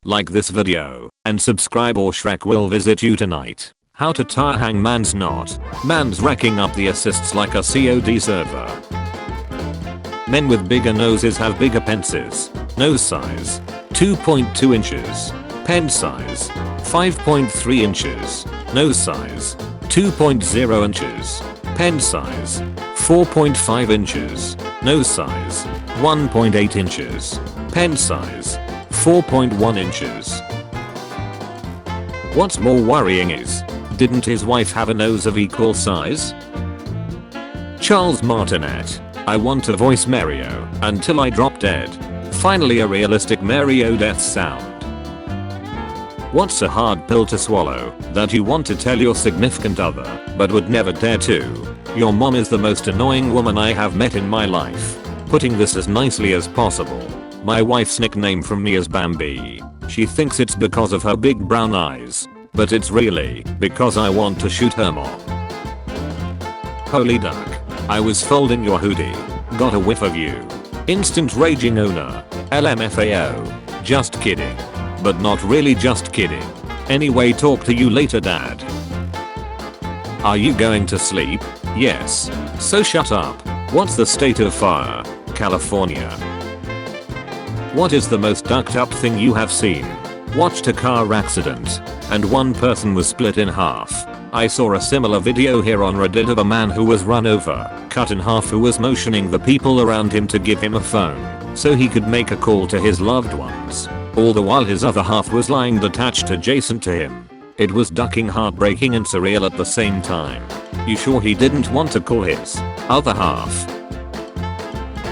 like this video, and subscribe or Shrek will visit you tonight. How to tie hangman's knot. Man's racking up the assists like a COD server. Men with bigger noses have bigger pences. Nose size 2.2 inches. Pen size 5.3 inches. Nose size 2.0 inches. Pen size 4.5 inches. Nose size 1.8 inches. Pen size 4.1 inches. What's more worrying is, didn't his wife have a nose of equal size? Charles Martinet. I want to voice Mario until I drop dead. Finally a realistic Mario death sound. What's a hard pill to swallow that you want to tell your significant other but would never dare to? Your mom is the most annoying woman I have met in my life. Putting this as nicely as possible. My wife's nickname from me is Bambi. She thinks it's because of her big brown eyes, but it's really because I want to shoot her mom. Holy duck. I was folding your hoodie. Got a whiff of you. Instant raging owner. LMFAO. Just kidding. But not really just kidding. Anyway, talk to you later, dad. Are you going to sleep? Yes. So shut up. What's the state of fire? California. What is the most ducked up thing you have seen? Watched a car accident, and one person was split in half. I saw a similar video here on Reddit of a man who was run over, cut in half, who was motioning the people around him to give him a phone, so he could make a call to his loved ones. All the while his other half was lying detached adjacent to him. It was ducking, heartbreaking and surreal at the same time. You sure he didn't want to call his other half?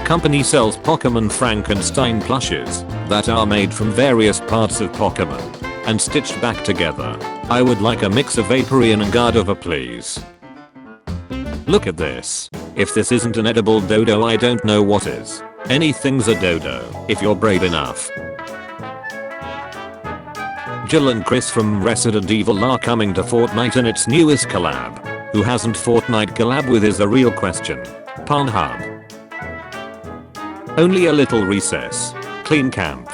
Company sells Pokemon Frankenstein plushes that are made from various parts of Pokemon and stitched back together. I would like a mix of Vaporeon and Gardevoir, please. Look at this. If this isn't an edible dodo, I don't know what is. Anything's a dodo if you're brave enough. Jill and Chris from Resident Evil are coming to Fortnite and its newest collab. Who hasn't Fortnite collab with is a real question. Pornhub. Only a little recess. Clean camp.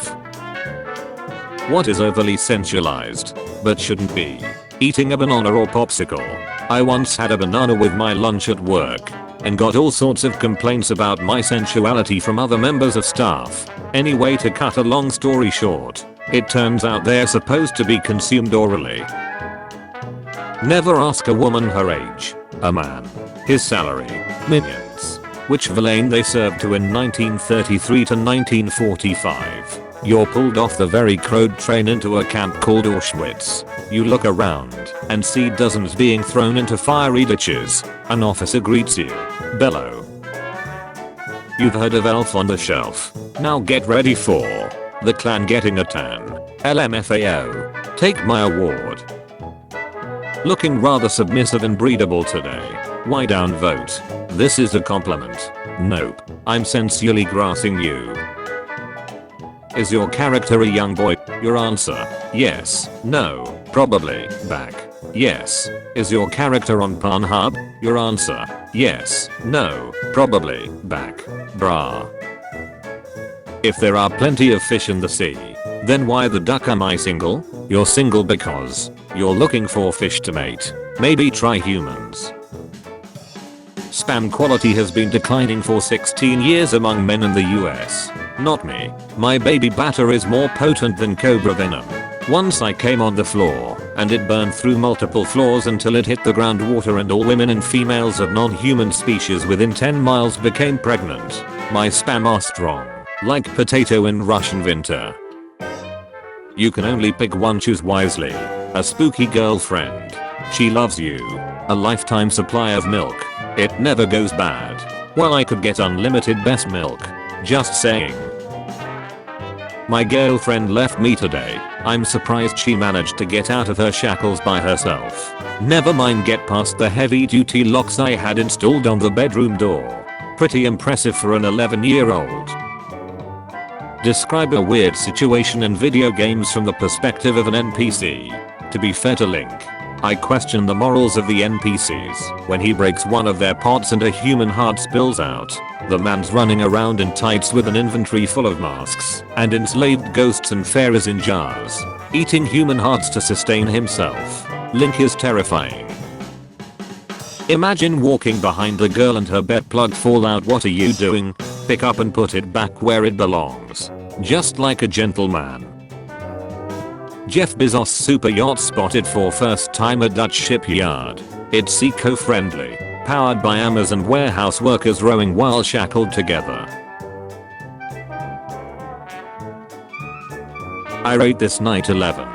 What is overly sensualized, but shouldn't be? Eating a banana or popsicle. I once had a banana with my lunch at work, and got all sorts of complaints about my sensuality from other members of staff. Anyway, to cut a long story short, it turns out they're supposed to be consumed orally. Never ask a woman her age, a man his salary, minions, which villain they served to in 1933 to 1945. You're pulled off the very crowed train into a camp called Auschwitz. You look around and see dozens being thrown into fiery ditches. An officer greets you. Bellow. You've heard of Elf on the Shelf. Now get ready for the Klan getting a tan. LMFAO. Take my award. Looking rather submissive and breedable today. Why downvote? This is a compliment. Nope. I'm sincerely grassing you. Is your character a young boy? Your answer: yes, no, probably, back, yes. Is your character on Pornhub? Your answer: yes, no, probably, back, brah. If there are plenty of fish in the sea, then why the duck am I single? You're single because you're looking for fish to mate. Maybe try humans. Spam quality has been declining for 16 years among men in the US. Not me. My baby batter is more potent than cobra venom. Once I came on the floor, and it burned through multiple floors until it hit the groundwater, and all women and females of non-human species within 10 miles became pregnant. My spam are strong, like potato in Russian winter. You can only pick one, choose wisely. A spooky girlfriend. She loves you. A lifetime supply of milk. It never goes bad. Well, I could get unlimited best milk. Just saying. My girlfriend left me today. I'm surprised she managed to get out of her shackles by herself. Never mind, get past the heavy duty locks I had installed on the bedroom door. Pretty impressive for an 11-year-old. Describe a weird situation in video games from the perspective of an NPC. To be fair to Link, I question the morals of the NPCs when he breaks one of their pots and a human heart spills out. The man's running around in tights with an inventory full of masks and enslaved ghosts and fairies in jars, eating human hearts to sustain himself. Link is terrifying. Imagine walking behind the girl and her bed plug fall out. What are you doing? Pick up and put it back where it belongs. Just like a gentleman. Jeff Bezos super yacht spotted for first time at Dutch shipyard. It's eco-friendly, powered by Amazon warehouse workers rowing while shackled together. I rate this night 11.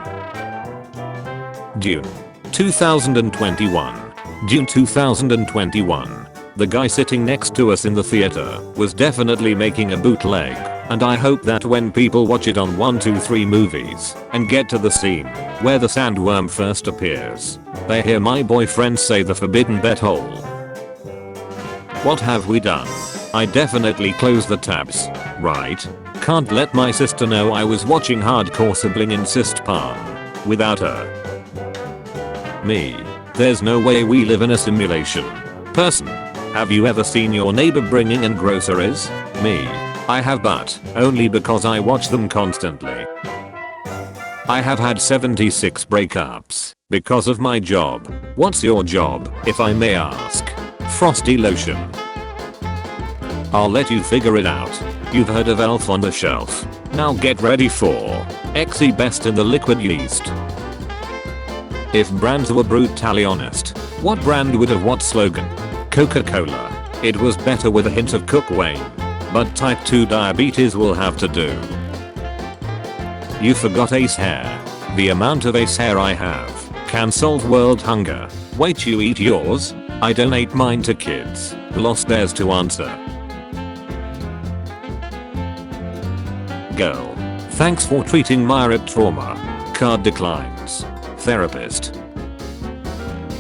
Dune 2021. Dune 2021. The guy sitting next to us in the theater was definitely making a bootleg, and I hope that when people watch it on 123 movies and get to the scene where the sandworm first appears, they hear my boyfriend say the forbidden butthole. What have we done? I definitely closed the tabs, right? Can't let my sister know I was watching hardcore sibling incest porn without her. Me. There's no way we live in a simulation. Person. Have you ever seen your neighbor bringing in groceries? Me. I have, but only because I watch them constantly. I have had 76 breakups because of my job. What's your job, if I may ask? Frosty lotion. I'll let you figure it out. You've heard of Elf on the Shelf. Now get ready for XE Best in the Liquid Yeast. If brands were brutally honest, what brand would have what slogan? Coca-Cola. It was better with a hint of Cook Wayne. But type 2 diabetes will have to do. You forgot ace hair. The amount of ace hair I have can solve world hunger. Wait, you eat yours? I donate mine to kids. Lost theirs to answer. Girl. Thanks for treating my rib trauma. Card declines. Therapist.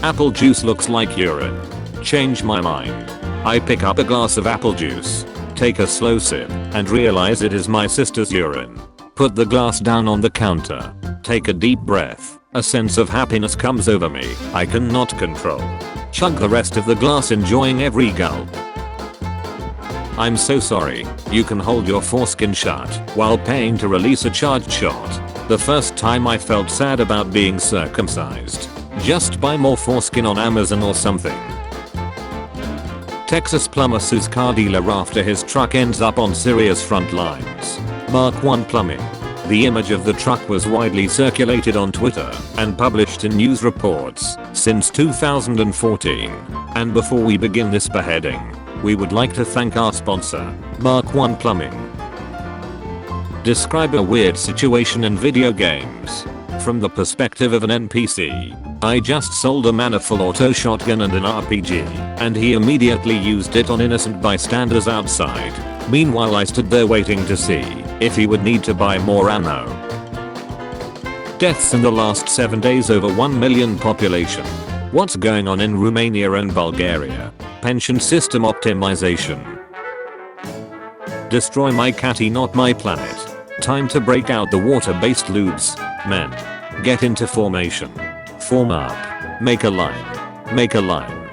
Apple juice looks like urine. Change my mind. I pick up a glass of apple juice, take a slow sip, and realize it is my sister's urine. Put the glass down on the counter. Take a deep breath. A sense of happiness comes over me I cannot control. Chug the rest of the glass, enjoying every gulp. I'm so sorry. You can hold your foreskin shut while paying to release a charged shot. The first time I felt sad about being circumcised. Just buy more foreskin on Amazon or something. Texas plumber sues car dealer after his truck ends up on Syria's front lines. Mark 1 plumbing. The image of the truck was widely circulated on Twitter and published in news reports since 2014. And before we begin this beheading, we would like to thank our sponsor, Mark 1 Plumbing. Describe a weird situation in video games. From the perspective of an NPC, I just sold a man a full auto shotgun and an RPG, and he immediately used it on innocent bystanders outside. Meanwhile, I stood there waiting to see if he would need to buy more ammo. Deaths in the last 7 days, over 1 million population. What's going on in Romania and Bulgaria? Pension system optimization. Destroy my catty, not my planet. Time to break out the water-based lubes. Men. Get into formation. Form up. Make a line. Make a line.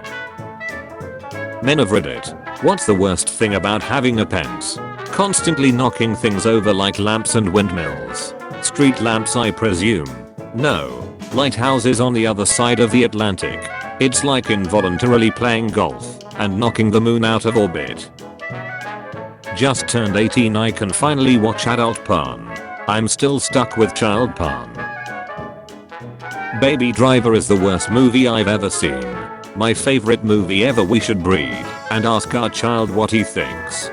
Men of Reddit. What's the worst thing about having a pens? Constantly knocking things over like lamps and windmills. Street lamps, I presume. No. Lighthouses on the other side of the Atlantic. It's like involuntarily playing golf and knocking the moon out of orbit. Just turned 18, I can finally watch adult porn. I'm still stuck with child porn. Baby Driver is the worst movie I've ever seen. My favorite movie ever. We should breed and ask our child what he thinks.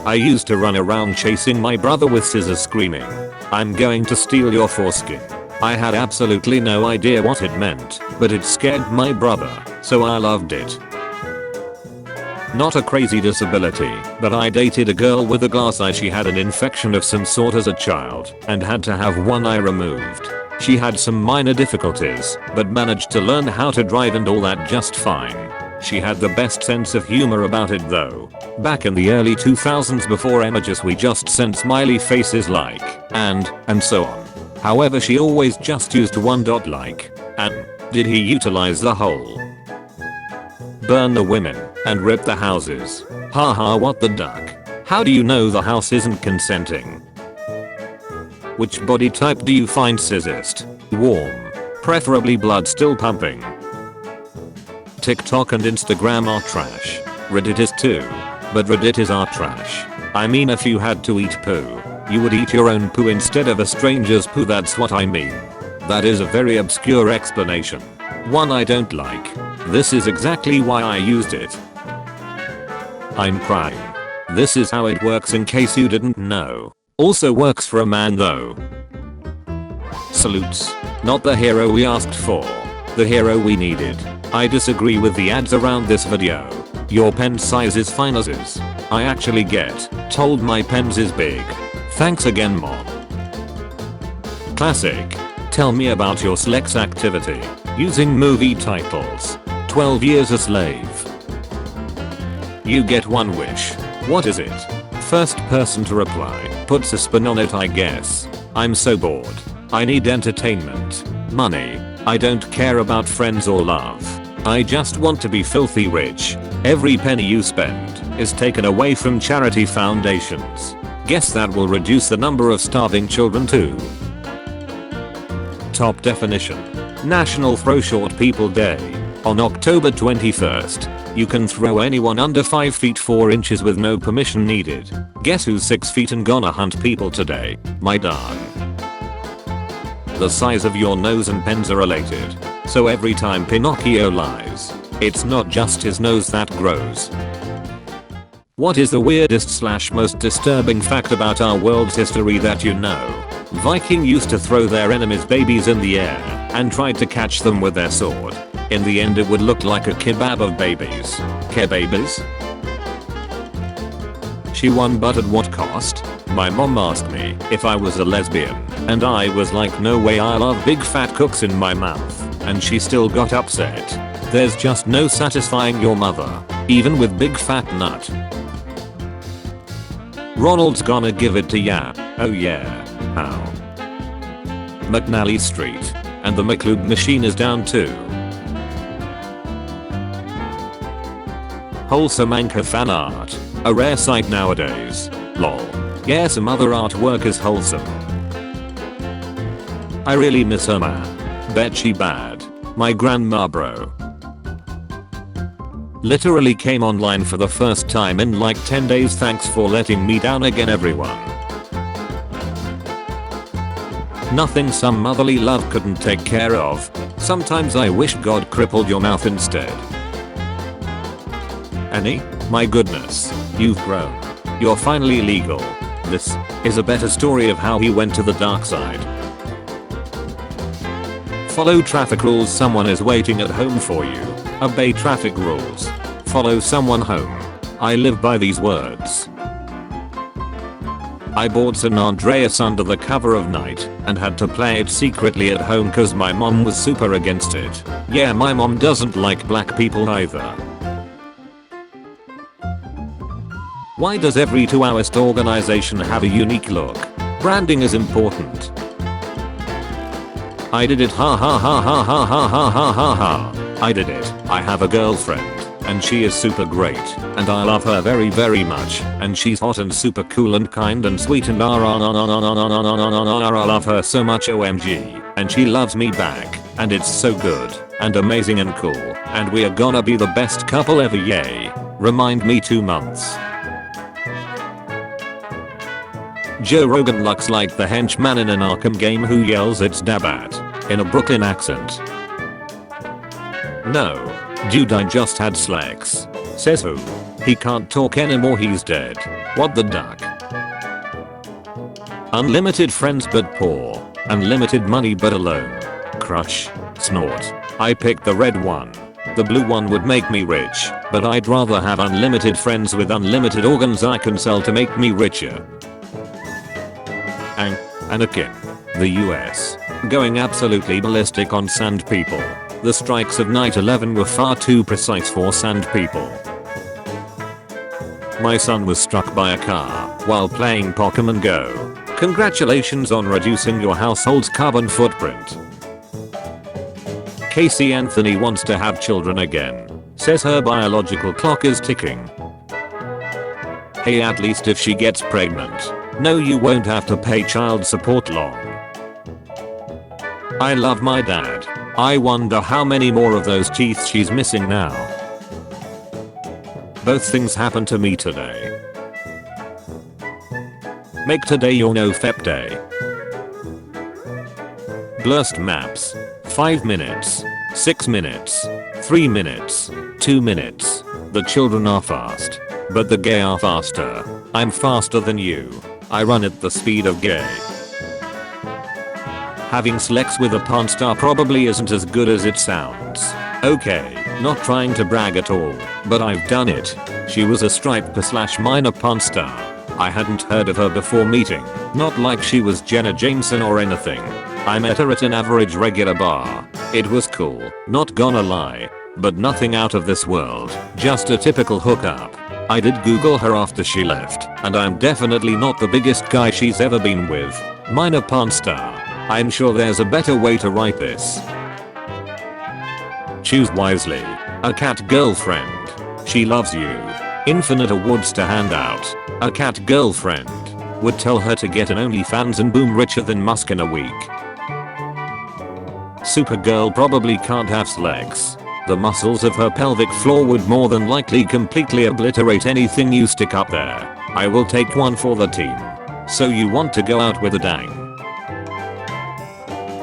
I used to run around chasing my brother with scissors screaming, "I'm going to steal your foreskin." I had absolutely no idea what it meant, but it scared my brother, so I loved it. Not a crazy disability, but I dated a girl with a glass eye. She had an infection of some sort as a child and had to have one eye removed. She had some minor difficulties, but managed to learn how to drive and all that just fine. She had the best sense of humor about it though. Back in the early 2000s, before emojis, we just sent smiley faces like and so on. However, she always just used one dot like. And did he utilize the whole burn the women and rip the houses? Haha, what the duck? How do you know the house isn't consenting? Which body type do you find scissest? Warm. Preferably blood still pumping. TikTok and Instagram are trash. Reddit is too. But Redditters are trash. I mean, if you had to eat poo, you would eat your own poo instead of a stranger's poo, that's what I mean. That is a very obscure explanation. One I don't like. This is exactly why I used it. I'm crying. This is how it works in case you didn't know. Also works for a man though. Salutes. Not the hero we asked for. The hero we needed. I disagree with the ads around this video. Your pen size is fine as is. I actually get told my pens is big. Thanks again, mom. Classic. Tell me about your sex activity. Using movie titles. 12 Years a Slave. You get one wish. What is it? First person to reply puts a spin on it, I guess. I'm so bored. I need entertainment. Money. I don't care about friends or love. I just want to be filthy rich. Every penny you spend is taken away from charity foundations. Guess that will reduce the number of starving children too. Top definition. National Throw Short People Day. On October 21st, you can throw anyone under 5 feet 4 inches with no permission needed. Guess who's 6 feet and gonna hunt people today? My dog. The size of your nose and pens are related. So every time Pinocchio lies, it's not just his nose that grows. What is the weirdest / most disturbing fact about our world's history that you know? Viking used to throw their enemies' babies in the air and tried to catch them with their sword. In the end it would look like a kebab of babies. Kebabas? She won, but at what cost? My mom asked me if I was a lesbian, and I was like, no way, I love big fat cooks in my mouth, and she still got upset. There's just no satisfying your mother, even with big fat nut. Ronald's gonna give it to ya. Oh yeah. How? McNally Street. And the McLube machine is down too. Wholesome anchor fan art. A rare sight nowadays. Lol. Yeah, some other artwork is wholesome. I really miss her, man. Bet she bad. My grandma bro. Literally came online for the first time in like 10 days. Thanks for letting me down again, everyone. Nothing some motherly love couldn't take care of. Sometimes I wish God crippled your mouth instead. Annie? My goodness. You've grown. You're finally legal. This is a better story of how he went to the dark side. Follow traffic rules. Someone is waiting at home for you. Obey traffic rules. Follow someone home. I live by these words. I bought San Andreas under the cover of night and had to play it secretly at home cause my mom was super against it. Yeah, my mom doesn't like black people either. Why does every Todoist organization have a unique look? Branding is important. I did it, ha ha ha ha ha ha ha ha ha ha. I did it. I have a girlfriend and she is super great and I love her very very much and she's hot and super cool and kind and sweet and I love her so much, OMG, and she loves me back and it's so good and amazing and cool and we are gonna be the best couple ever, yay. Remind me 2 months. Joe Rogan looks like the henchman in an Arkham game who yells it's Dabat in a Brooklyn accent. No, dude, I just had slacks. Says who? He can't talk anymore, he's dead. What the duck? Unlimited friends but poor. Unlimited money but alone. Crush. Snort. I picked the red one. The blue one would make me rich, but I'd rather have unlimited friends with unlimited organs I can sell to make me richer. Anakin. The US. Going absolutely ballistic on sand people. The strikes of Night 11 were far too precise for sand people. My son was struck by a car while playing Pokemon Go. Congratulations on reducing your household's carbon footprint. Casey Anthony wants to have children again. Says her biological clock is ticking. Hey, at least if she gets pregnant, no, you won't have to pay child support long. I love my dad. I wonder how many more of those teeth she's missing now. Both things happened to me today. Make today your no-fep day. Blurst maps. 5 minutes. 6 minutes. 3 minutes. 2 minutes. The children are fast. But the gay are faster. I'm faster than you. I run at the speed of gay. Having sex with a porn star probably isn't as good as it sounds. Okay, not trying to brag at all, but I've done it. She was a stripper/minor porn star. I hadn't heard of her before meeting, not like she was Jenna Jameson or anything. I met her at an average regular bar. It was cool, not gonna lie, but nothing out of this world, just a typical hookup. I did Google her after she left, and I'm definitely not the biggest guy she's ever been with. Minor porn star. I'm sure there's a better way to write this. Choose wisely. A cat girlfriend. She loves you. Infinite awards to hand out. A cat girlfriend. Would tell her to get an OnlyFans and boom, richer than Musk in a week. Supergirl probably can't have legs. The muscles of her pelvic floor would more than likely completely obliterate anything you stick up there. I will take one for the team. So you want to go out with a dang.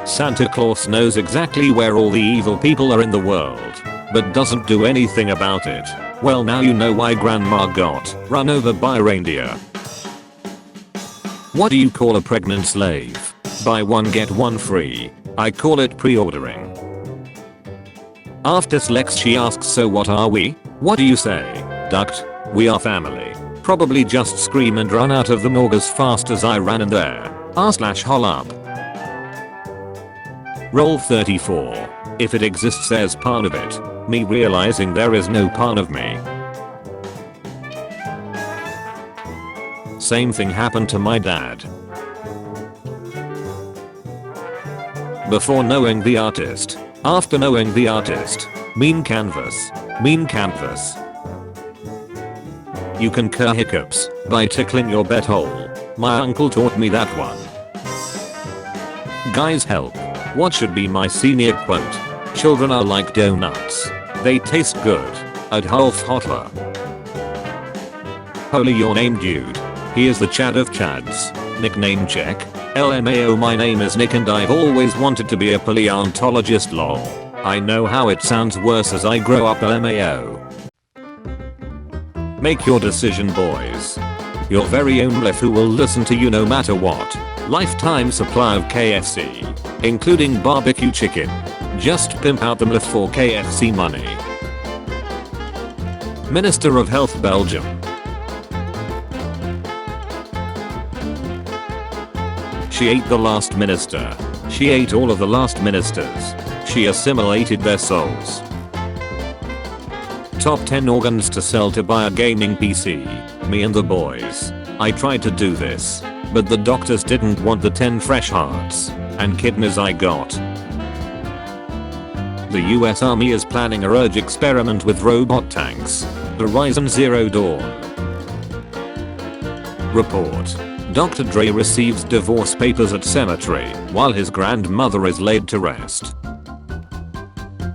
Santa Claus knows exactly where all the evil people are in the world, but doesn't do anything about it. Well, now you know why Grandma got run over by reindeer. What do you call a pregnant slave? Buy one get one free. I call it pre-ordering. After sex she asks, so what are we? What do you say? Ducked. We are family. Probably just scream and run out of the morgue as fast as I ran in there. R/hol up. Roll 34. If it exists, there's part of it. Me realizing there is no part of me. Same thing happened to my dad. Before knowing the artist. After knowing the artist. Meme canvas. Meme canvas. You can cure hiccups by tickling your butthole. My uncle taught me that one. Guys, help. What should be my senior quote? Children are like donuts. They taste good. I'd half hotler. Holy, your name, dude. Here's the Chad of Chads. Nickname check. LMAO, my name is Nick and I've always wanted to be a paleontologist, lol. I know how it sounds worse as I grow up, LMAO. Make your decision, boys. Your very own Lef who will listen to you no matter what. Lifetime supply of KFC, including barbecue chicken. Just pimp out the Lef for KFC money. Minister of Health, Belgium. She ate the last minister. She ate all of the last ministers. She assimilated their souls. Top 10 organs to sell to buy a gaming PC. Me and the boys. I tried to do this, but the doctors didn't want the 10 fresh hearts and kidneys I got. The US Army is planning a urge experiment with robot tanks. Horizon Zero Dawn. Report. Dr. Dre receives divorce papers at cemetery while his grandmother is laid to rest.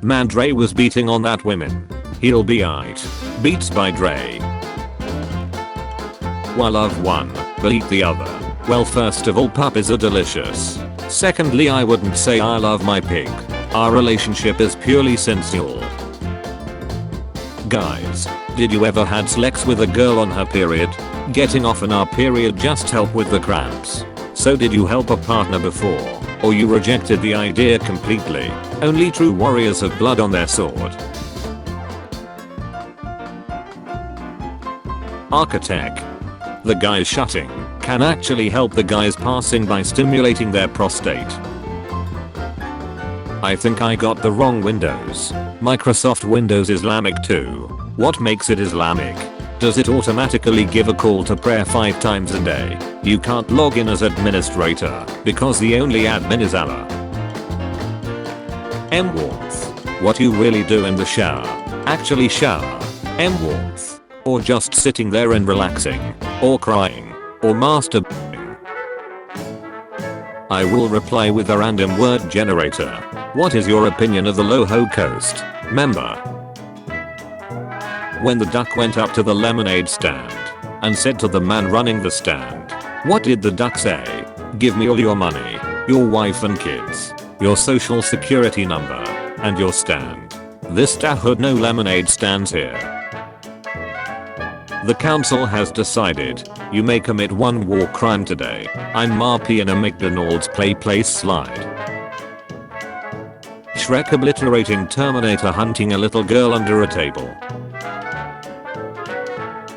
Man, Dre was beating on that women. He'll be aight. Beats by Dre. Well, love one, but eat the other. Well, first of all, puppies are delicious. Secondly, I wouldn't say I love my pig. Our relationship is purely sensual. Guys, did you ever had sex with a girl on her period? Getting off on our period just help with the cramps. So did you help a partner before? Or you rejected the idea completely? Only true warriors have blood on their sword. Architect. The guys shutting can actually help the guys passing by stimulating their prostate. I think I got the wrong Windows. Microsoft Windows Islamic 2. What makes it Islamic? Does it automatically give a call to prayer 5 times a day? You can't log in as administrator because the only admin is Allah. M. Warmth. What you really do in the shower. Actually shower. Warmth. Or just sitting there and relaxing. Or crying. Or masturbating. I will reply with a random word generator. What is your opinion of the Loho Coast member? When the duck went up to the lemonade stand and said to the man running the stand, what did the duck say? Give me all your money, your wife and kids, your social security number, and your stand. This hood no lemonade stands here. The council has decided you may commit one war crime today. I'm Marpy in a McDonald's place slide. Shrek obliterating Terminator hunting a little girl under a table.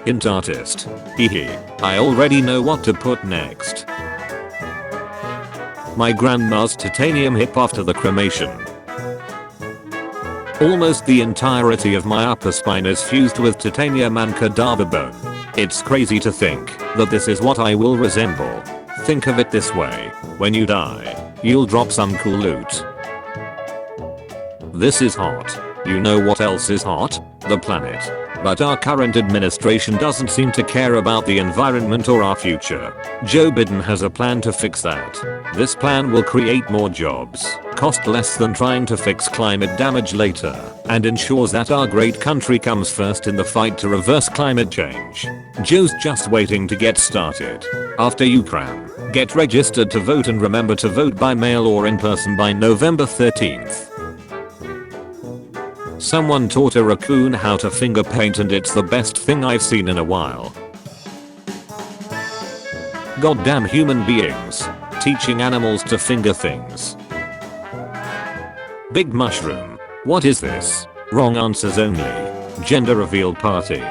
Hint artist. Hehe. I already know what to put next. My grandma's titanium hip after the cremation. Almost the entirety of my upper spine is fused with titanium and cadaver bone. It's crazy to think that this is what I will resemble. Think of it this way. When you die, you'll drop some cool loot. This is hot. You know what else is hot? The planet. But our current administration doesn't seem to care about the environment or our future. Joe Biden has a plan to fix that. This plan will create more jobs, cost less than trying to fix climate damage later, and ensures that our great country comes first in the fight to reverse climate change. Joe's just waiting to get started. After you cram, get registered to vote and remember to vote by mail or in person by November 13th. Someone taught a raccoon how to finger paint and it's the best thing I've seen in a while. Goddamn human beings. Teaching animals to finger things. Big mushroom. What is this? Wrong answers only. Gender reveal party.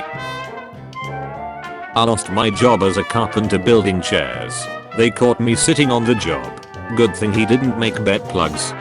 I lost my job as a carpenter building chairs. They caught me sitting on the job. Good thing he didn't make bed plugs.